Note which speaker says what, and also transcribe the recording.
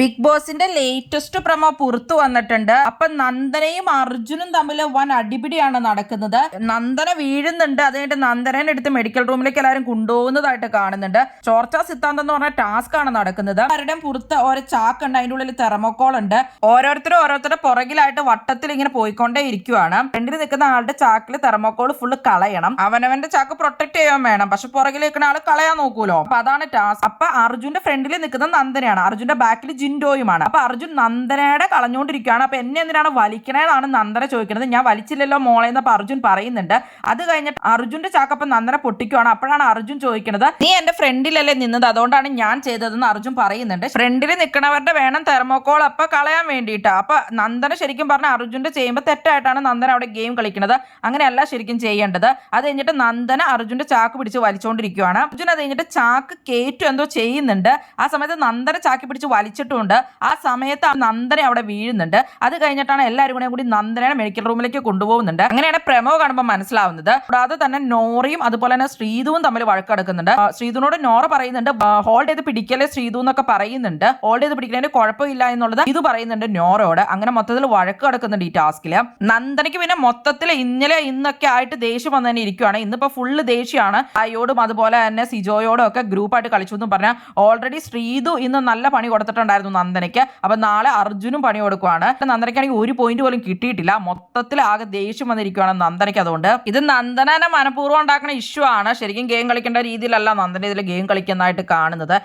Speaker 1: Big ബോസിന്റെ latest promo പുറത്തു വന്നിട്ടുണ്ട്. അപ്പൊ നന്ദനയും അർജുനും തമ്മിൽ വൻ അടിപിടിയാണ് നടക്കുന്നത്. നന്ദന വീഴുന്നുണ്ട്. അതുകഴിഞ്ഞിട്ട് നന്ദനെ എടുത്ത് മെഡിക്കൽ റൂമിലേക്ക് എല്ലാവരും കൊണ്ടുപോകുന്നതായിട്ട് കാണുന്നുണ്ട്. ചോർച്ചാ സിദ്ധാന്തം എന്ന് പറഞ്ഞ ടാസ്ക് ആണ് നടക്കുന്നത്. ആരുടെയും പുറത്ത് ഓരോ ചാക്കുണ്ട്, അതിന്റെ ഉള്ളിൽ തെർമോക്കോൾ ഉണ്ട്. ഓരോരുത്തരുടെ പുറകിലായിട്ട് വട്ടത്തിൽ ഇങ്ങനെ പോയിക്കൊണ്ടേ ഇരിക്കുവാണ്. ഫ്രണ്ടിൽ നിൽക്കുന്ന ആളുടെ ചാക്കിൽ തെർമോക്കോൾ ഫുള്ള് കളയണം. അവനവന്റെ ചാക്ക് പ്രൊട്ടക്ട് ചെയ്യാൻ വേണം. പക്ഷെ പുറകിൽ നിൽക്കുന്ന ആള് കളയാൻ നോക്കൂലോ. അപ്പൊ അതാണ് ടാസ്ക്. അപ്പൊ അർജുന്റെ ഫ്രണ്ടിൽ നിൽക്കുന്ന നന്ദനയാണ്, അർജുന്റെ ബാക്കിൽ ജിൻഡോയുമാണ്. അപ്പൊ അർജുൻ നന്ദനയുടെ കളഞ്ഞുകൊണ്ടിരിക്കുകയാണ്. അപ്പൊ എന്നെ എന്തിനാണ് വലിക്കണേന്നാണ് നന്ദന ചോദിക്കുന്നത്. ഞാൻ വലിച്ചില്ലല്ലോ മോളെ എന്നപ്പോ അർജുൻ പറയുന്നുണ്ട്. അത് കഴിഞ്ഞിട്ട് അർജുന്റെ ചാക്കപ്പം നന്ദന പൊട്ടിക്കുവാണ്. അപ്പോഴാണ് അർജുൻ ചോദിക്കുന്നത്, നീ എന്റെ ഫ്രണ്ടിലല്ലേ നിന്നത്, അതുകൊണ്ടാണ് ഞാൻ ചെയ്തതെന്ന് അർജുൻ പറയുന്നുണ്ട്. ഫ്രണ്ടിൽ നിൽക്കണവരുടെ വേണം തെർമോക്കോൾ അപ്പൊ കളയാൻ വേണ്ടിയിട്ടാ. അപ്പൊ നന്ദന ശരിക്കും പറഞ്ഞ അർജുന്റെ ചെയ്യുമ്പോൾ തെറ്റായിട്ടാണ് നന്ദന അവിടെ ഗെയിം കളിക്കുന്നത്. അങ്ങനെയല്ല ശരിക്കും ചെയ്യേണ്ടത്. അത് കഴിഞ്ഞിട്ട് നന്ദന അർജുന്റെ ചാക്ക് പിടിച്ച് വലിച്ചുകൊണ്ടിരിക്കുകയാണ്. അർജുൻ അത് കഴിഞ്ഞിട്ട് ചാക്ക് കേറ്റു എന്തോ ചെയ്യുന്നുണ്ട്. ആ സമയത്ത് നന്ദന ചാക്കി പിടിച്ച് വലിച്ചിട്ടുണ്ട്. ആ സമയത്ത് നന്ദന അവിടെ വീഴുന്നുണ്ട്. അത് കഴിഞ്ഞിട്ടാണ് എല്ലാവരും കൂടി നന്ദനയെ മെഡിക്കൽ റൂമിലേക്ക് കൊണ്ടുപോകുന്നുണ്ട്. അങ്ങനെയാണ് പ്രമോ കാണുമ്പോൾ മനസ്സിലാവുന്നത്. കൂടാതെ തന്നെ നോറയും അതുപോലെ തന്നെ ശ്രീതുവും തമ്മിൽ വഴക്കടക്കുന്നുണ്ട്. ശ്രീതുവിനോട് നോറ പറയുന്നുണ്ട്, ഹോൾഡ് ചെയ്ത് പിടിക്കല്ലേ ശ്രീതു എന്നൊക്കെ പറയുന്നുണ്ട്. ഹോൾഡ് ചെയ്ത് പിടിക്കുന്നതിന് കുഴപ്പമില്ല എന്നുള്ളത് ഇത് പറയുന്നുണ്ട് നോറയോട്. അങ്ങനെ മൊത്തത്തിൽ വഴക്ക് കിടക്കുന്നുണ്ട് ഈ ടാസ്കില്. നന്ദനയ്ക്ക് പിന്നെ മൊത്തത്തിൽ ഇന്നലെ ഇന്നൊക്കെ ആയിട്ട് ദേഷ്യം വന്നു തന്നെ ഇരിക്കുകയാണ്. ഇന്നിപ്പോ ഫുള്ള് ദേഷ്യമാണ്. അയോടും അതുപോലെ തന്നെ സിജോയോടും ഒക്കെ ഗ്രൂപ്പായിട്ട് കളിച്ചു എന്ന് പറഞ്ഞാൽ ഓൾറെഡി ശ്രീതു ഇന്ന് നല്ല പണി കൊടുത്തിട്ടുണ്ടായിരുന്നു നന്ദനയ്ക്ക്. അപ്പൊ നാളെ അർജുനും പണി കൊടുക്കുവാണ്. നന്ദനയ്ക്കാണെങ്കിൽ ഒരു പോയിന്റ് പോലും കിട്ടിയിട്ടില്ല. മൊത്തത്തിൽ ആകെ ദേഷ്യം വന്നിരിക്കുകയാണ് നന്ദനയ്ക്ക്. അതുകൊണ്ട് ഇത് നന്ദനനെ മനഃപൂർവ്വം ഉണ്ടാക്കുന്ന ഇഷ്യൂ ആണ്. ശരിക്കും ഗെയിം കളിക്കേണ്ട രീതിയിലല്ല നന്ദന ഇതിൽ ഗെയിം കളിക്കുന്നതായിട്ട് കാണുന്നത്.